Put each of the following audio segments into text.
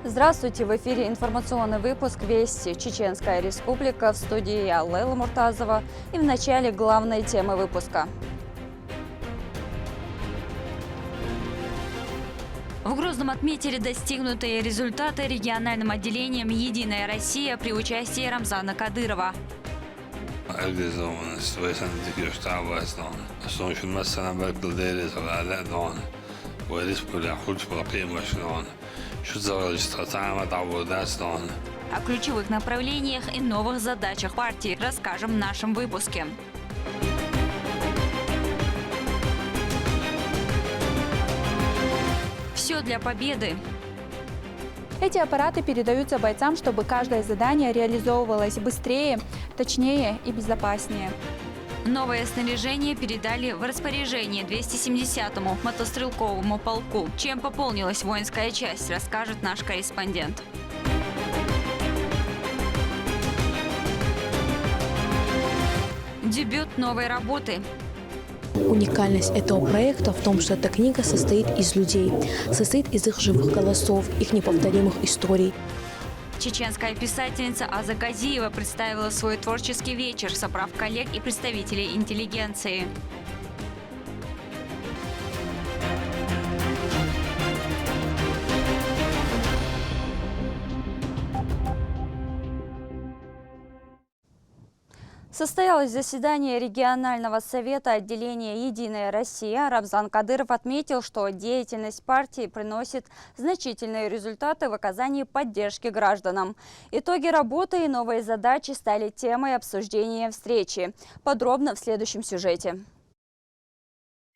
Здравствуйте! В эфире информационный выпуск «Вести. Чеченская республика». В студии я, Лейла Муртазова. И в начале главной темы выпуска. В Грозном отметили достигнутые результаты региональным отделением «Единая Россия» при участии Рамзана Кадырова. О ключевых направлениях и новых задачах партии расскажем в нашем выпуске. Все для победы. Эти аппараты передаются бойцам, чтобы каждое задание реализовывалось быстрее, точнее и безопаснее. Новое снаряжение передали в распоряжение 270-му мотострелковому полку. Чем пополнилась воинская часть, расскажет наш корреспондент. Дебют новой работы. Уникальность этого проекта в том, что эта книга состоит из людей, состоит из их живых голосов, их неповторимых историй. Чеченская писательница Аза Газиева представила свой творческий вечер, собрав коллег и представителей интеллигенции. Состоялось заседание регионального совета отделения «Единая Россия». Рамзан Кадыров отметил, что деятельность партии приносит значительные результаты в оказании поддержки гражданам. Итоги работы и новые задачи стали темой обсуждения встречи. Подробно в следующем сюжете.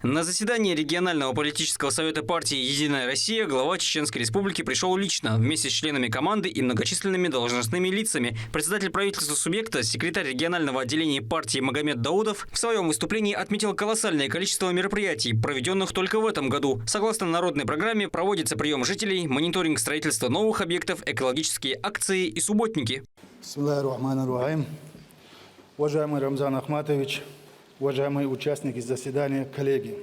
На заседание регионального политического совета партии «Единая Россия» глава Чеченской республики пришел лично, вместе с членами команды и многочисленными должностными лицами. Председатель правительства субъекта, секретарь регионального отделения партии Магомед Даудов в своем выступлении отметил колоссальное количество мероприятий, проведенных только в этом году. Согласно народной программе, проводится прием жителей, мониторинг строительства новых объектов, экологические акции и субботники. Уважаемый Рамзан Ахматович, уважаемые участники заседания, коллеги.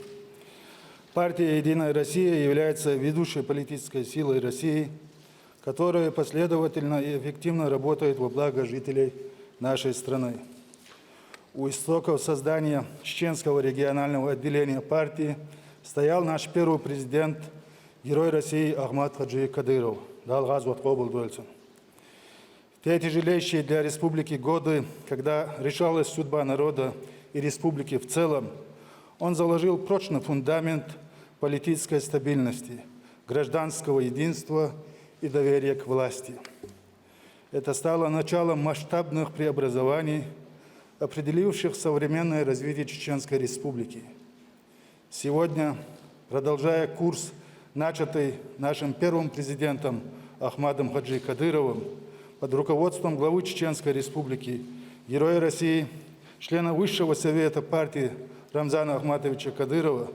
Партия «Единая Россия» является ведущей политической силой России, которая последовательно и эффективно работает во благо жителей нашей страны. У истоков создания Чеченского регионального отделения партии стоял наш первый президент, герой России Ахмад Хаджи Кадыров. В те тяжелейшие для республики годы, когда решалась судьба народа и республики в целом, он заложил прочный фундамент политической стабильности, гражданского единства и доверия к власти. Это стало началом масштабных преобразований, определивших современное развитие Чеченской республики. Сегодня, продолжая курс, начатый нашим первым президентом Ахмадом Хаджи Кадыровым, под руководством главы Чеченской республики, героя России, члена Высшего совета партии Рамзана Ахматовича Кадырова,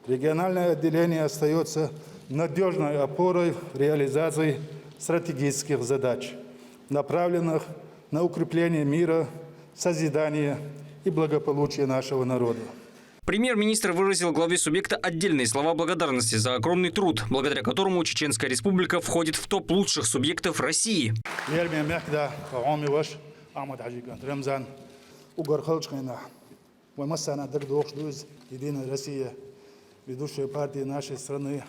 региональное отделение остается надежной опорой в реализации стратегических задач, направленных на укрепление мира, созидание и благополучия нашего народа. Премьер-министр выразил главе субъекта отдельные слова благодарности за огромный труд, благодаря которому Чеченская республика входит в топ лучших субъектов России. Единая Россия, ведущая партия нашей страны,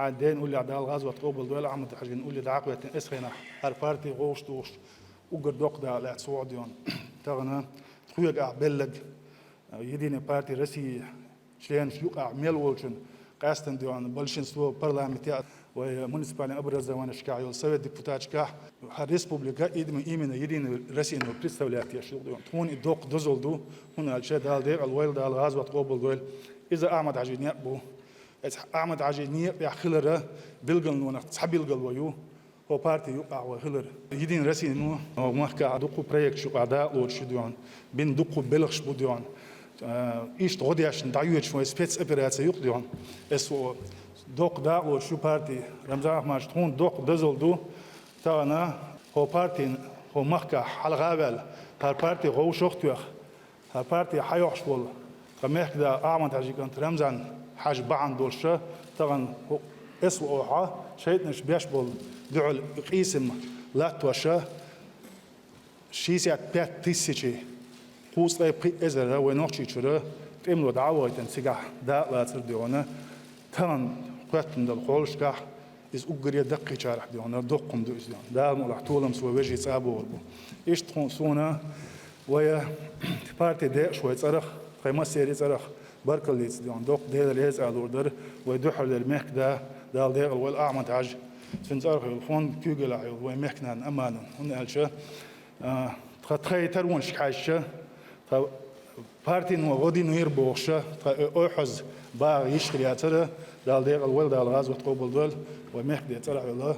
حدين قولي عدال غزوة قبل دول عمد حاجين قولي دعقوة اسخنا هر بارتي غوش توش وقر دوقدا لا سعوديون تغنا خويق اعبلج يدين بارتي رسي شلين شيوق اعمل ولشن قاستن ديون بلشنستو парламентия ومونسيبالين образование шкайл совет депутатчика республика идем именно единую Россию представляет я шил дион тон и доқ дозолду он алче дал дер алвел дал غزوة قبل دول إذا أحمد عجين يأبو أحمد عجيني بيحخلره بلغن ونحسب الجلويو هو بارتي يقع وخلر يدين رسي إنه محكا دقو بريك شو قعداء لود شديان بين دقو بلغش بديان إيش تغديش ندعيوش شو سبيتس أبيراتس يقديان اسو دق دا لود شو بارتي رمزان أحمد تون دق دزل دو تانا هو بارتي هو محكا حلقابل هر بارتي غو شختوخ هالبارتي حيوحش بول قميح كده أعمل تاجي كنت رمزان حاج بعن دولشة طبعا اسوء شيء نش بيش بول دعل قيسم لا توشة شيسيات بيت تيسيشي قوس لا بي إزرا ونوشي شرا تملو دعوة تنسيقه دا لا ترديونه تمن قتن دالقولش كه إز أجري دقي شارح ديونه دقم دو إزديون دا مولح طولم سوى وجه صعبه وربو إيش تكون سونا ويا بارتي ده شوية صرخ قيمة سيري صرخ بركل ليس ديون دق ده ليز على الأردر ويدحر للمحك ده دال ده والأعمى تعج سن صرخ الفون كيجل عيل ومحكنا أمانا هنا الشة تخي ترون شحاشة بارتي نو غادي نوير بوخشة أحز باغ يشتري عترة دال ده الول دال غاز وتقبل دول ومحك ده ترى الله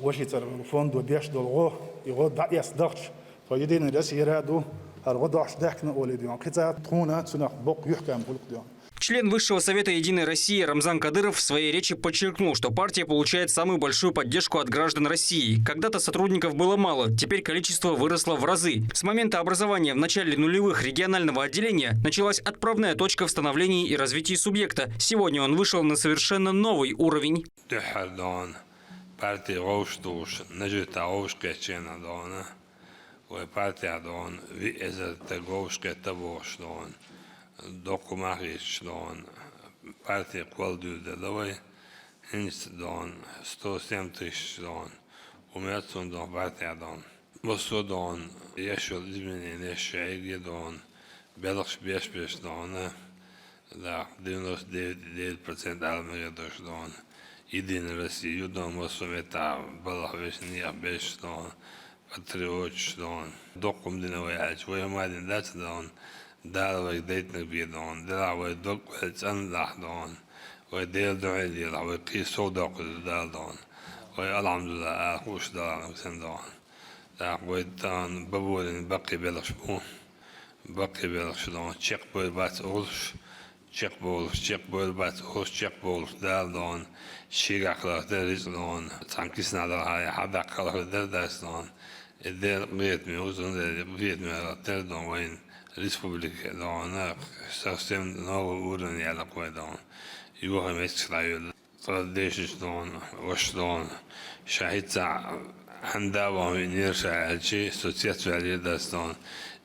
وش يترى الفون دو ديش دول غو يغود دعيس دقش فيدين الرسي يرادو هالغداش دحكنا أوليديون قطع تخونا تسنخ بق يحكم قلق ديون. Член Высшего совета «Единой России» Рамзан Кадыров в своей речи подчеркнул, что партия получает самую большую поддержку от граждан России. Когда-то сотрудников было мало, теперь количество выросло в разы. С момента образования в начале нулевых регионального отделения началась отправная точка в становлении и развитии субъекта. Сегодня он вышел на совершенно новый уровень. وبارتي دون في إذا تجوش كتبوش دون دوكوماريش دون بارتي قلدو دلوي هنس دون 170 دون ومئتون دون بارتي دون بسو دون يشو الزمنين يشعيق دون بلغش بيش دون لا 99% على دوش دون يدين رسي دون بسو متع بلغ بيش نيح بيش دون Patriots dan, dokum din awaj, we madin dat dan, daar we date be dan, daar we dok het aandag dan, we deel door die, we kies zo dok daar dan, we alhamdulillah خوش daar zijn dan, daar we dan bewoorden bakje belachboon, dan, checkboy wat ons, checkboy wat ons, checkboy daar dan, shigakla daar is dan, tankis nader hij hadakla daar is dan. الدير بيت ميوزن بيت ميراتير دون وين ريسبوبليك دون سيستم نو ورن يلا كوي دون يوها ميسرايل ترديش دون وش دون شاهد ساعة هندا ومنير شاهدشي سوسيات فعلي داستون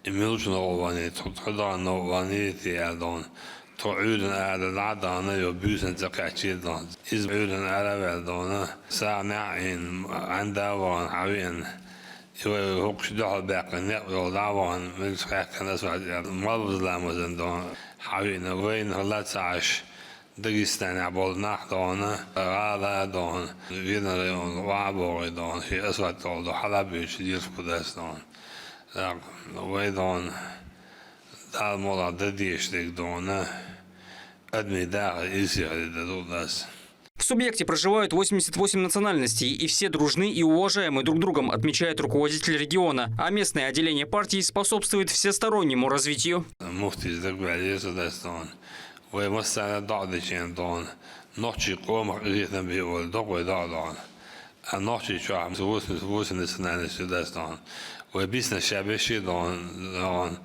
إميلوش نوواني تحضر نوواني تيال دون تعودن على العدانة يبوسن تقعشي دون إذ عودن على بعدون ساعة ناعين هندا وان حوين هوكش دخل باقي نقل دعوان من سخاك الناس مرض لامزن دون حوينا وين هلا تعش دقيستان عبول ناح دون غالا دون فينا ريون وعبوري دون في أسود دون حلبي شدير قداس دون وين دون دال مولا دديش ديك دون أدمي داخل إيسي على دوداس. В субъекте проживают 88 национальностей, и все дружны и уважаемы друг другом, отмечает руководитель региона. А местное отделение партии способствует всестороннему развитию. وبيسنا شعبشي دون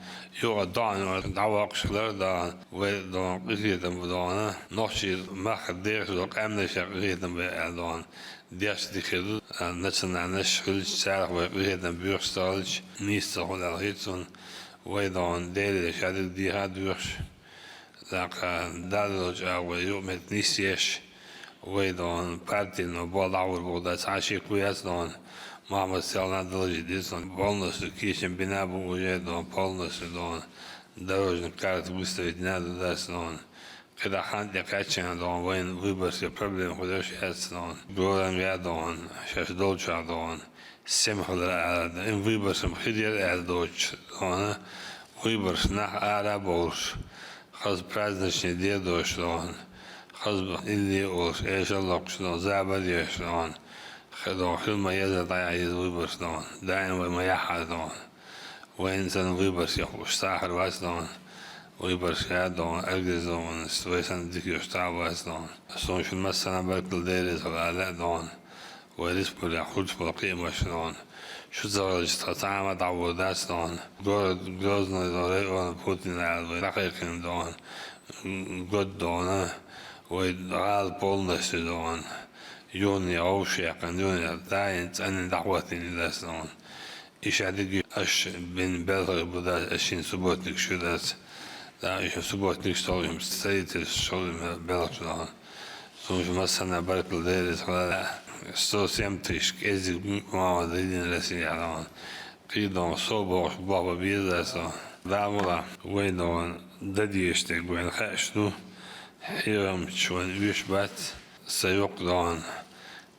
يوردان دعوقش لردان ودون قيدم بدون نوشي ماخد ديرش دوك امن شقيدم بأدون ديرش ديخل نتسنا نشغل سارق وقيدم بيرستالج نيستا هولا الهيتون ودون ديري شادك ديها دورش لك دالوج او يومت نيسيش ودون بارتين وبوضعور بوضع عاشي كويس دون Мама села на дорожку, полностью кичем бинабу уже полностью дорожную карту выставить надо, да, когда хантя качан, воин выборские проблемы, куда сейчас, гором рядом, сейчас дольше, 7 годов, им выборсом ходил, дочь, выборс на араболш, хаз праздничный дедуш, хаз или уж, эшелок, забадешь, خدوا حلم يزد عايز ويبرس دون دائما وما يحد دون وين سن ويبرس يخوش ساحر واس دون ويبرس يا دون أرجز دون سويسن ديك يشتاع واس دون سون شو مثلا بركل ديريز ولا دون وريس بلا خلص بلا قيمة دون Şu zamanlar tamamen davudası don. Gözüne doğru Putin aldı. Dakikın don. God don. Ve ral polnesi don. Yuni avşakan yuni dain senin davetini deston. İşadık aş ben belki bu da aşın subotnik şu da. Da işin subotnik sorum sayıtır sorum belki don. Sonuç masana barkıldayız falan. 170 ezik mağaza Единая Россия. Kıyıdan soğuk baba bir de so. Davula Wayne dadiyişte Gwen Hashnu. Hiram çuan üç sayık doğan.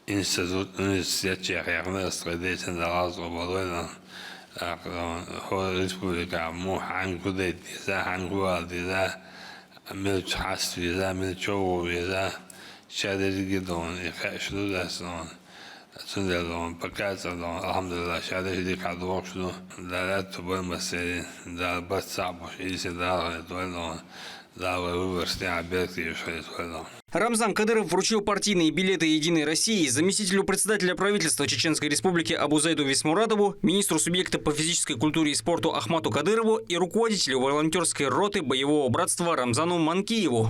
İnstitut üniversite yakında stratejiden lazım olanlar. Ho Respublika mu hangi de diza hangi diza milç has diza milç o diza şaderi gidon Hashnu da son. Sundalon, Pakazalon, Alhamdulillah, şahane dik kadro şunu, dalat tubal mesele, dal bas sabah, iyisi dal tuvalon, dal üniversite abelti yaşıyor tuvalon. Рамзан Кадыров вручил партийные билеты «Единой России» заместителю председателя правительства Чеченской Республики Абузайду Висмурадову, министру субъекта по физической культуре и спорту Ахмату Кадырову и руководителю волонтерской роты боевого братства Рамзану Манкиеву.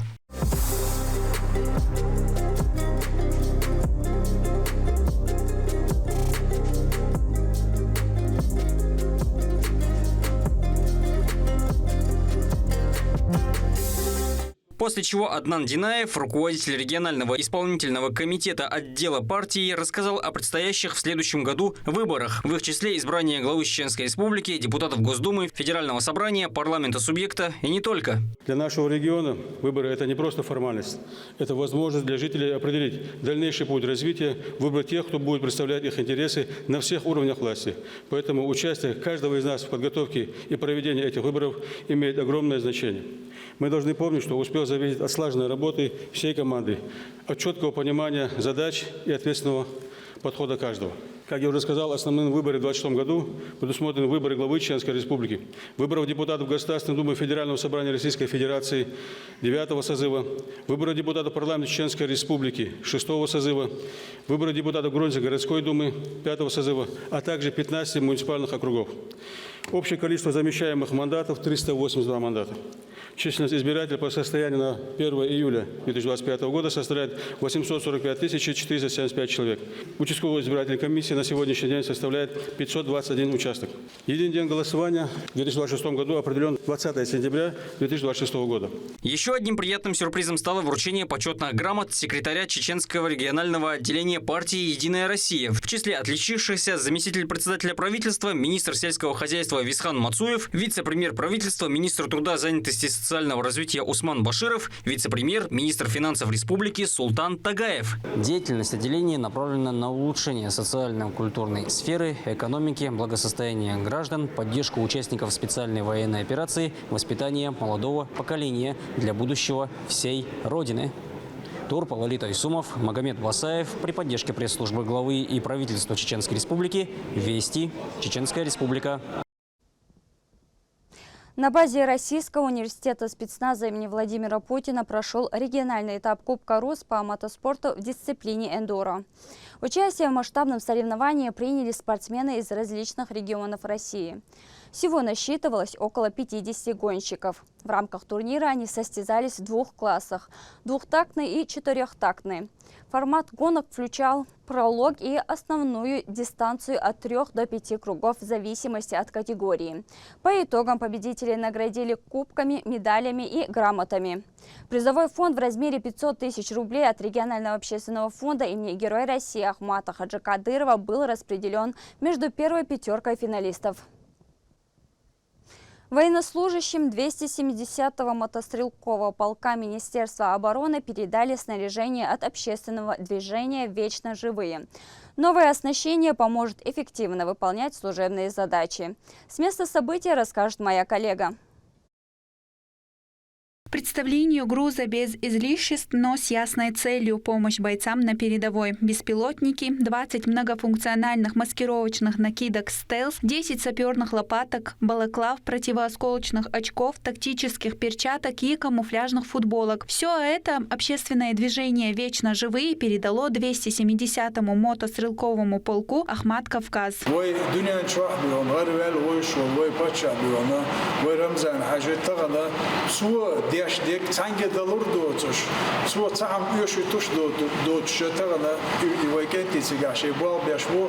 После чего Аднан Динаев, руководитель регионального исполнительного комитета отдела партии, рассказал о предстоящих в следующем году выборах. В их числе избрание главы Чеченской Республики, депутатов Госдумы, Федерального собрания, парламента субъекта и не только. Для нашего региона выборы – это не просто формальность. Это возможность для жителей определить дальнейший путь развития, выбрать тех, кто будет представлять их интересы на всех уровнях власти. Поэтому участие каждого из нас в подготовке и проведении этих выборов имеет огромное значение. Мы должны помнить, что успех зависит от слаженной работы всей команды, от четкого понимания задач и ответственного подхода каждого. Как я уже сказал, основным выбором в 2026 году предусмотрены выборы главы Чеченской Республики, выборов депутатов Государственной Думы Федерального собрания Российской Федерации 9-го созыва, выборы депутатов парламента Чеченской Республики 6-го созыва, выборы депутатов Гронской городской думы 5-го созыва, а также 15 муниципальных округов. Общее количество замещаемых мандатов – 382 мандата. Численность избирателей по состоянию на 1 июля 2025 года составляет 845 475 человек. Участковая избирательная комиссия на сегодняшний день составляет 521 участок. Единый день голосования в 2026 году определен 20 сентября 2026 года. Еще одним приятным сюрпризом стало вручение почетных грамот секретаря Чеченского регионального отделения партии «Единая Россия». В числе отличившихся заместитель председателя правительства, министр сельского хозяйства Висхан Мацуев, вице-премьер правительства, министр труда, занятости и социального развития Усман Баширов, вице-премьер, министр финансов республики Султан Тагаев. Деятельность отделения направлена на улучшение социально-культурной сферы, экономики, благосостояния граждан, поддержку участников специальной военной операции, воспитание молодого поколения для будущего всей Родины. Турп Лалит Айсумов, Магомед Басаев при поддержке пресс-службы главы и правительства Чеченской Республики. Вести. Чеченская Республика. На базе Российского университета спецназа имени Владимира Путина прошел региональный этап Кубка РУС по мотоспорту в дисциплине эндуро. Участие в масштабном соревновании приняли спортсмены из различных регионов России. Всего насчитывалось около 50 гонщиков. В рамках турнира они состязались в двух классах – двухтактный и четырехтактный. Формат гонок включал пролог и основную дистанцию от 3 до 5 кругов в зависимости от категории. По итогам победителей наградили кубками, медалями и грамотами. Призовой фонд в размере 500 тысяч рублей от регионального общественного фонда имени Героя России Ахмата Хаджи Кадырова был распределен между первой пятеркой финалистов. Военнослужащим 270-го мотострелкового полка Министерства обороны передали снаряжение от общественного движения «Вечно живые». Новое оснащение поможет эффективно выполнять служебные задачи. С места события расскажет моя коллега. Представлению груза без излишеств, но с ясной целью – помощь бойцам на передовой. Беспилотники, 20 многофункциональных маскировочных накидок «Стелс», 10 саперных лопаток, балаклав, противоосколочных очков, тактических перчаток и камуфляжных футболок. Все это общественное движение «Вечно живые» передало 270-му мотострелковому полку «Ахмат Кавказ». ديك تانجة دلور دوتش سو تعم يوشي توش دوتش تغنا يوكنتي سيغاشي بول بيشبو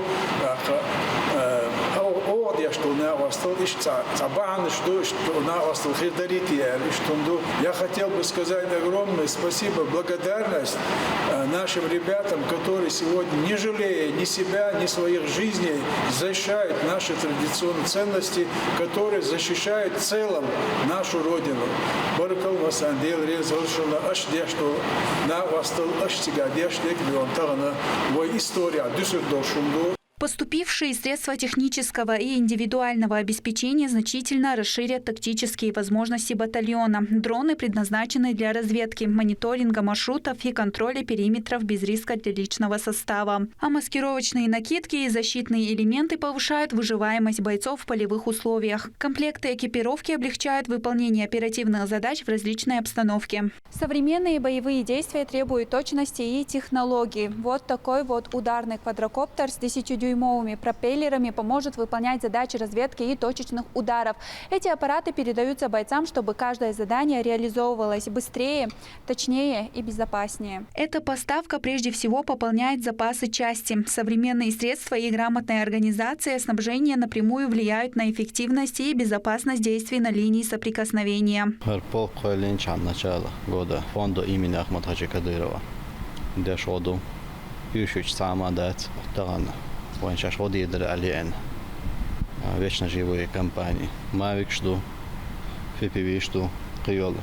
او ديشتونا وصل ايش طبعا что на восток хитрите что я хотел бы сказать огромное спасибо, благодарность нашим ребятам, которые сегодня, не жалея ни себя, ни своих жизней, защищают наши традиционные ценности, которые защищают в целом нашу родину. Поступившие средства технического и индивидуального обеспечения значительно расширят тактические возможности батальона. Дроны предназначены для разведки, мониторинга маршрутов и контроля периметров без риска для личного состава. А маскировочные накидки и защитные элементы повышают выживаемость бойцов в полевых условиях. Комплекты экипировки облегчают выполнение оперативных задач в различной обстановке. Современные боевые действия требуют точности и технологии. Вот такой вот ударный квадрокоптер с 10-дюймовыми пропеллерами поможет выполнять задачи разведки и точечных ударов. Эти аппараты передаются бойцам, чтобы каждое задание реализовывалось быстрее, точнее и безопаснее. Эта поставка прежде всего пополняет запасы части. Современные средства и грамотная организация снабжения напрямую влияют на эффективность и безопасность действий на линии соприкосновения. года фонду имени Ахмата Кадырова, где шоду ющуч самадат тагана, ванчаш ходи др алиен, вечно живые компании, мавик что, ФПВ что, киол,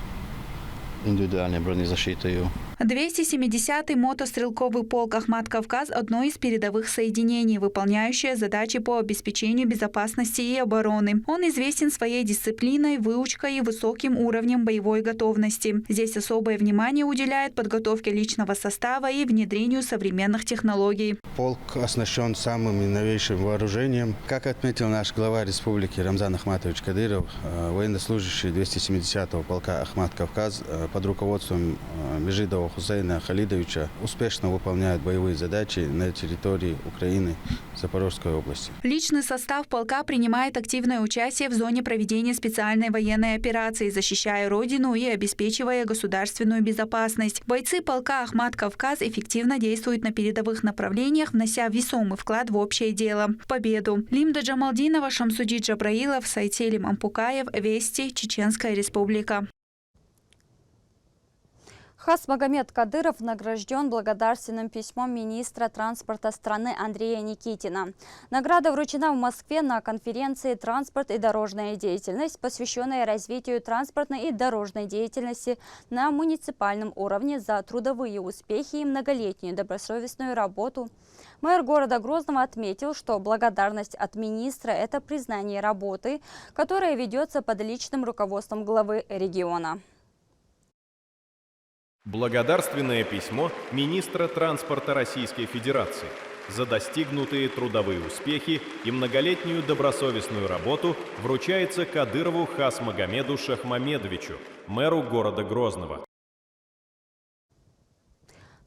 индивидуальная бронезащита. 270-й мотострелковый полк «Ахмат Кавказ» – одно из передовых соединений, выполняющее задачи по обеспечению безопасности и обороны. Он известен своей дисциплиной, выучкой и высоким уровнем боевой готовности. Здесь особое внимание уделяет подготовке личного состава и внедрению современных технологий. Полк оснащен самым новейшим вооружением. Как отметил наш глава республики Рамзан Ахматович Кадыров, военнослужащие 270-го полка «Ахмат Кавказ» под руководством Межидова Хусейна Халидовича успешно выполняют боевые задачи на территории Украины, Запорожской области. Личный состав полка принимает активное участие в зоне проведения специальной военной операции, защищая родину и обеспечивая государственную безопасность. Бойцы полка «Ахмат Кавказ» эффективно действуют на передовых направлениях, внося весомый вклад в общее дело – в победу. Лимда Джамалдинова, Шамсуди Джабраилов, Сайтелим Ампукаев, Вести, Чеченская Республика. Хасмагомед Кадыров награжден благодарственным письмом министра транспорта страны Андрея Никитина. Награда вручена в Москве на конференции «Транспорт и дорожная деятельность», посвященной развитию транспортной и дорожной деятельности на муниципальном уровне за трудовые успехи и многолетнюю добросовестную работу. Мэр города Грозного отметил, что благодарность от министра – это признание работы, которая ведется под личным руководством главы региона. Благодарственное письмо министра транспорта Российской Федерации за достигнутые трудовые успехи и многолетнюю добросовестную работу вручается Кадырову Хасмагомеду Шахмамедовичу, мэру города Грозного.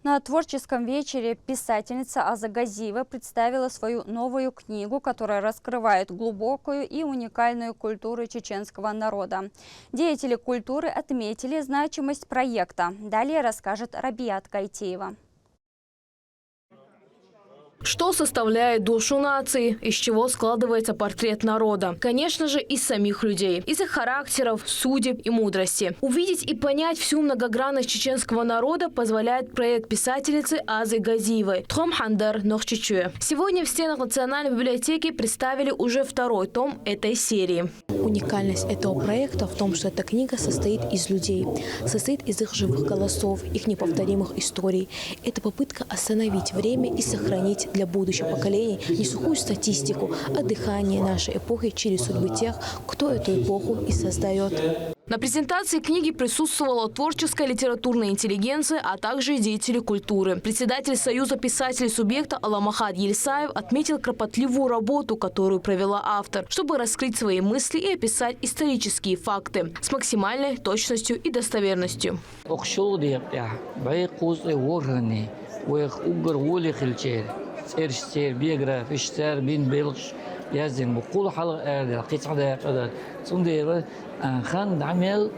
На творческом вечере писательница Аза Газиева представила свою новую книгу, которая раскрывает глубокую и уникальную культуру чеченского народа. Деятели культуры отметили значимость проекта. Далее расскажет Рабиат Кайтеева. Что составляет душу нации, из чего складывается портрет народа? Конечно же, из самих людей, из их характеров, судеб и мудрости. Увидеть и понять всю многогранность чеченского народа позволяет проект писательницы Азы Газиевой «Тхом Хандар Нохчичуэ». Сегодня в стенах Национальной библиотеки представили уже второй том этой серии. Уникальность этого проекта в том, что эта книга состоит из людей, состоит из их живых голосов, их неповторимых историй. Это попытка остановить время и сохранить для будущих поколений не сухую статистику, а дыхание нашей эпохи через судьбы тех, кто эту эпоху и создает. На презентации книги присутствовала творческая литературная интеллигенция, а также и деятели культуры. Председатель Союза писателей субъекта Аламахад Ельсаев отметил кропотливую работу, которую провела автор, чтобы раскрыть свои мысли и описать исторические факты с максимальной точностью и достоверностью. خان عمل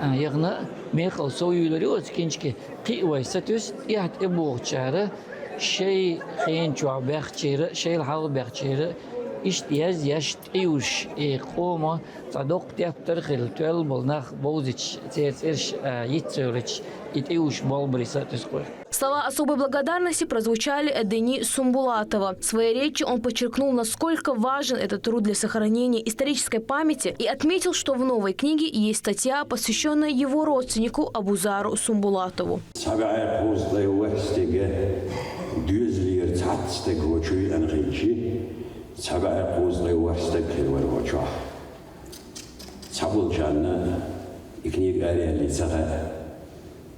يغنى ميخ أو سوي لريوت كينشكي قوي ستوس يحت أبوه شعره شيء خين شو بيختشيره شيء الحال بيختشيره إشتياز يشت أيوش قومه صدق تفتر خل تويل بالنخ بوزيش تيرش يتسورش يتأيوش بالبريسات تسقط. Слова особой благодарности прозвучали от Дени Сумбулатова. В своей речи он подчеркнул, насколько важен этот труд для сохранения исторической памяти и отметил, что в новой книге есть статья, посвященная его родственнику Абузару Сумбулатову.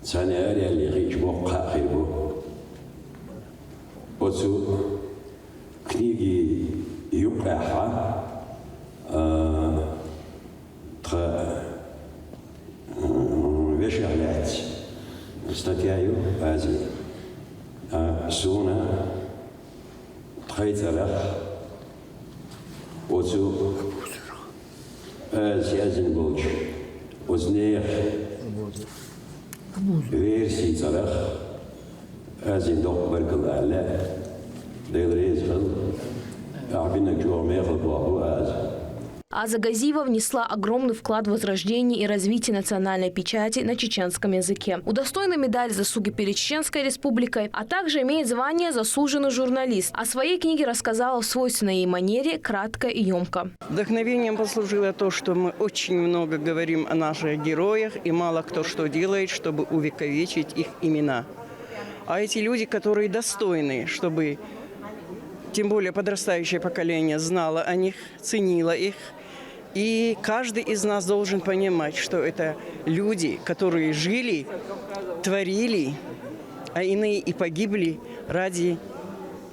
سنة اللي غيج بوقع خيبو وزو كنيجي يقعها وشغلات استطيعوا هذه سونا تخيطلخ وزو زيازن بوج وزنيخ версии царах азин док баркал аля дейлрезхал абинак жуамехал бабу аз. Аза Газиева внесла огромный вклад в возрождение и развитие национальной печати на чеченском языке. Удостоена медаль «Заслуги перед Чеченской республикой», а также имеет звание «Заслуженный журналист». О своей книге рассказала в свойственной ей манере, кратко и емко. Вдохновением послужило то, что мы очень много говорим о наших героях, и мало кто что делает, чтобы увековечить их имена. А эти люди, которые достойны, чтобы тем более подрастающее поколение знало о них, ценило их. И каждый из нас должен понимать, что это люди, которые жили, творили, а иные и погибли ради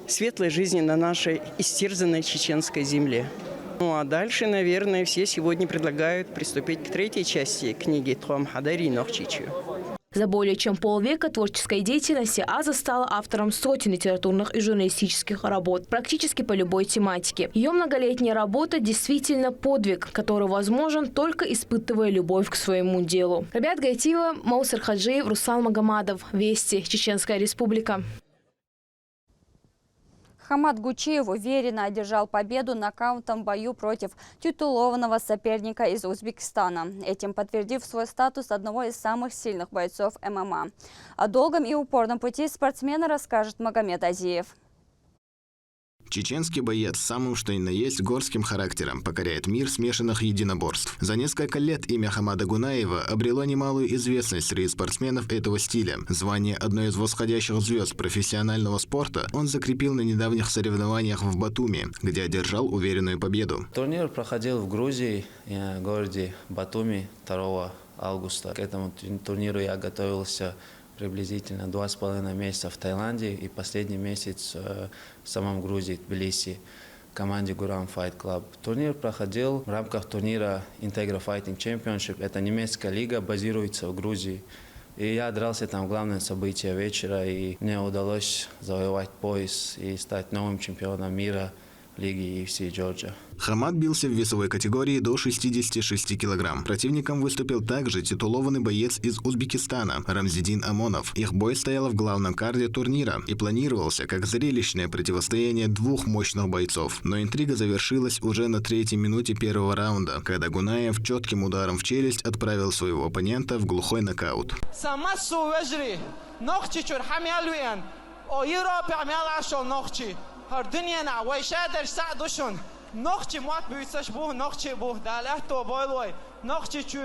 светлой жизни на нашей истерзанной чеченской земле. Ну а дальше, наверное, все сегодня предлагают приступить к третьей части книги «Туам Хадари Нохчичу». За более чем полвека творческой деятельности Аза стала автором сотен литературных и журналистических работ, практически по любой тематике. Ее многолетняя работа действительно подвиг, который возможен только испытывая любовь к своему делу. Рабиат Гайтиева, Маусер Хаджиев, Руслан Магомадов. Вести. Чеченская республика. Хамат Гучиев уверенно одержал победу нокаутом в бою против титулованного соперника из Узбекистана, этим подтвердив свой статус одного из самых сильных бойцов ММА. О долгом и упорном пути спортсмена расскажет Магомед Азиев. Чеченский боец с самым что ни на есть горским характером покоряет мир смешанных единоборств. За несколько лет имя Хамада Гунаева обрело немалую известность среди спортсменов этого стиля. Звание одной из восходящих звезд профессионального спорта он закрепил на недавних соревнованиях в Батуми, где одержал уверенную победу. Турнир проходил в Грузии, в городе Батуми 2 августа. К этому турниру я готовился приблизительно 2,5 месяца в Таиланде и последний месяц в самом Грузии, Тбилиси, в команде Гурам Fight Club. Турнир проходил в рамках турнира Integra Fighting Championship. Это немецкая лига, базируется в Грузии. И я дрался там в главное событие вечера, и мне удалось завоевать пояс и стать новым чемпионом мира лиги UFC Джорджия. Хамад бился в весовой категории до 66 килограмм. Противником выступил также титулованный боец из Узбекистана Рамзидин Амонов. Их бой стоял в главном карде турнира и планировался как зрелищное противостояние двух мощных бойцов. Но интрига завершилась уже на 3-й минуте первого раунда, когда Гунаев четким ударом в челюсть отправил своего оппонента в глухой нокаут. هردنيا نعويش قادر ساعدوشن نخشي موات بيسش بوه نخشي بوه دالحتو بويلوي نخشي شو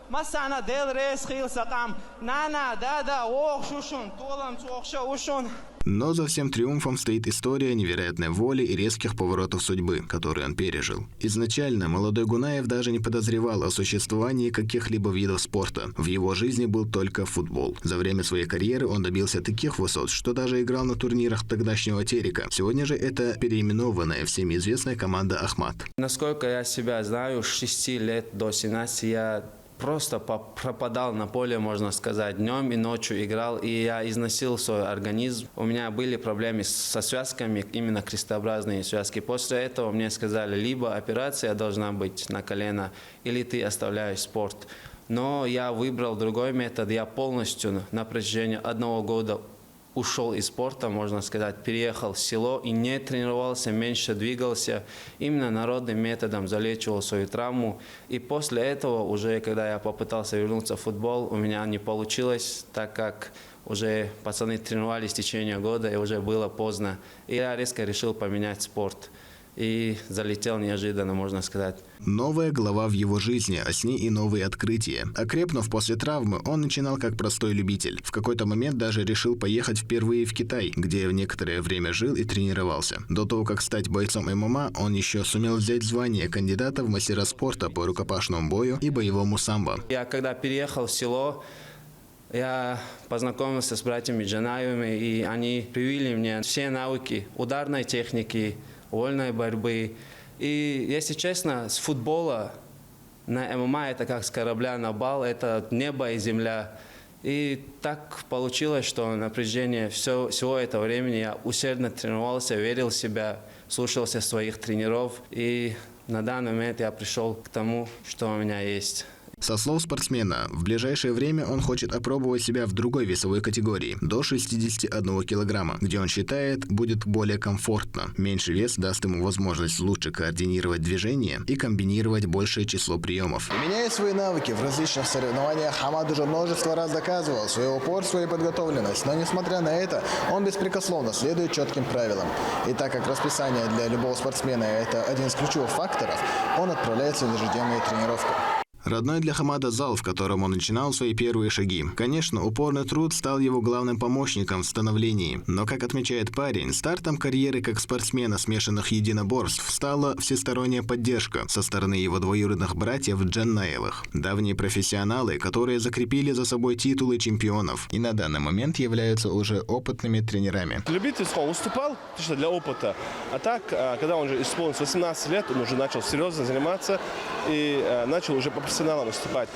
مسانا ديل ريس خيل سقام نانا دادا ووخ شوشن طولم توخشا وشن Но за всем триумфом стоит история невероятной воли и резких поворотов судьбы, которые он пережил. Изначально молодой Гунаев даже не подозревал о существовании каких-либо видов спорта. В его жизни был только футбол. За время своей карьеры он добился таких высот, что даже играл на турнирах тогдашнего Терека. Сегодня же это переименованная всеми известная команда «Ахмат». Насколько я себя знаю, с 6 лет до 17 я просто пропадал на поле, можно сказать, днем и ночью играл, и я износил свой организм. У меня были проблемы со связками, именно крестообразные связки. После этого мне сказали, либо операция должна быть на колено, или ты оставляешь спорт. Но я выбрал другой метод, я полностью на протяжении 1 года ушел из спорта, можно сказать, переехал в село и не тренировался, меньше двигался. Именно народным методом залечивал свою травму. И после этого, уже когда я попытался вернуться в футбол, у меня не получилось, так как уже пацаны тренировались в течение года, и уже было поздно. И я резко решил поменять спорт. И залетел неожиданно, можно сказать. Новая глава в его жизни, а с ней и новые открытия. Окрепнув после травмы, он начинал как простой любитель. В какой-то момент даже решил поехать впервые в Китай, где в некоторое время жил и тренировался. До того, как стать бойцом ММА, он еще сумел взять звание кандидата в мастера спорта по рукопашному бою и боевому самбо. Я когда переехал в село, я познакомился с братьями Джанаевыми, и они привили мне все навыки ударной техники, вольной борьбы. И, если честно, с футбола на ММА это как с корабля на бал, это небо и земля. И так получилось, что на протяжении всего этого времени я усердно тренировался, верил в себя, слушался своих тренеров. И на данный момент я пришел к тому, что у меня есть. Со слов спортсмена, в ближайшее время он хочет опробовать себя в другой весовой категории, до 61 килограмма, где он считает, будет более комфортно. Меньший вес даст ему возможность лучше координировать движения и комбинировать большее число приемов. Меняя свои навыки в различных соревнованиях, Хамад уже множество раз доказывал свой упорство и подготовленность, но несмотря на это, он беспрекословно следует четким правилам. И так как расписание для любого спортсмена – это один из ключевых факторов, он отправляется в ежедневные тренировки. Родной для Хамада зал, в котором он начинал свои первые шаги. Конечно, упорный труд стал его главным помощником в становлении. Но, как отмечает парень, стартом карьеры как спортсмена смешанных единоборств стала всесторонняя поддержка со стороны его двоюродных братьев Джанаевых. Давние профессионалы, которые закрепили за собой титулы чемпионов и на данный момент являются уже опытными тренерами. Любительский он уступал для опыта. А так, когда он уже исполнился 18 лет, он уже начал серьезно заниматься и начал уже профессионально выступать.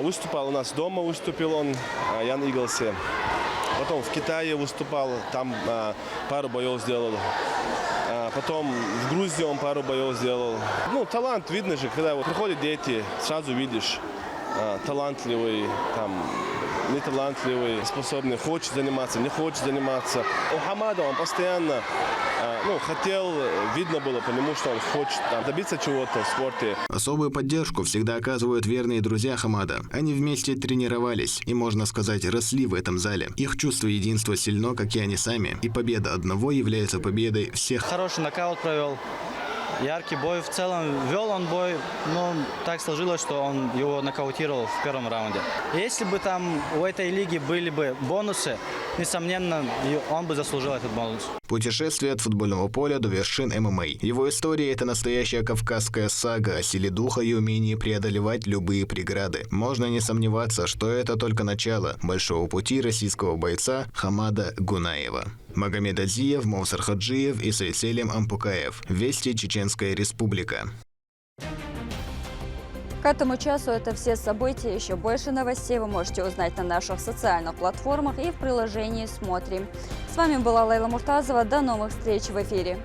Выступал у нас дома, выступил он, Ян Иглсе. Потом в Китае выступал, там пару боев сделал. Потом в Грузии он пару боев сделал. Ну, талант видно же, когда вот приходят дети, сразу видишь, талантливый, там, неталантливый, способный, хочет заниматься, не хочет заниматься. У Хамада он постоянно хотел, видно было по нему, что он хочет добиться чего-то в спорте. Особую поддержку всегда оказывают верные друзья Хамада. Они вместе тренировались и, можно сказать, росли в этом зале. Их чувство единства сильно, как и они сами. И победа одного является победой всех. Хороший нокаут провел. Яркий бой. В целом вел он бой, но так сложилось, что он его нокаутировал в первом раунде. Если бы там у этой лиги были бы бонусы, несомненно, он бы заслужил этот бонус. Путешествие от футбольного поля до вершин ММА. Его история – это настоящая кавказская сага о силе духа и умении преодолевать любые преграды. Можно не сомневаться, что это только начало большого пути российского бойца Хамада Гунаева. Магомед Азиев, Мовсар Хаджиев и Сайселим Ампукаев. Вести, Чеченская Республика. К этому часу это все события. Еще больше новостей вы можете узнать на наших социальных платформах и в приложении «Смотрим». С вами была Лейла Муртазова. До новых встреч в эфире.